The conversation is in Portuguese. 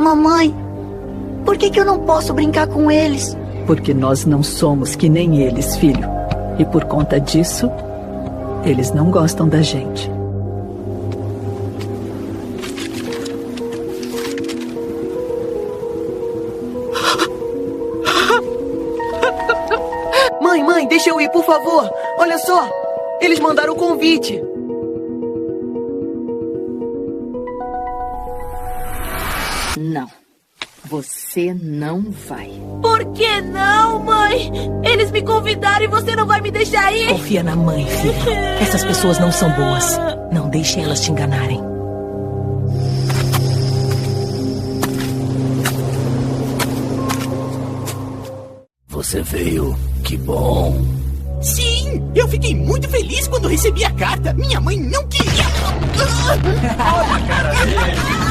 Mamãe, por que eu não posso brincar com eles? Porque nós não somos que nem eles, filho. E por conta disso, eles não gostam da gente. Mãe, deixa eu ir, por favor. Olha só, eles mandaram o convite. Não, você não vai. Por que não, mãe? Eles me convidaram e você não vai me deixar ir? Confia na mãe, filha. Essas pessoas não são boas. Não deixe elas te enganarem. Você veio, que bom. Sim, eu fiquei muito feliz quando recebi a carta. Minha mãe não queria. Olha a cara dele.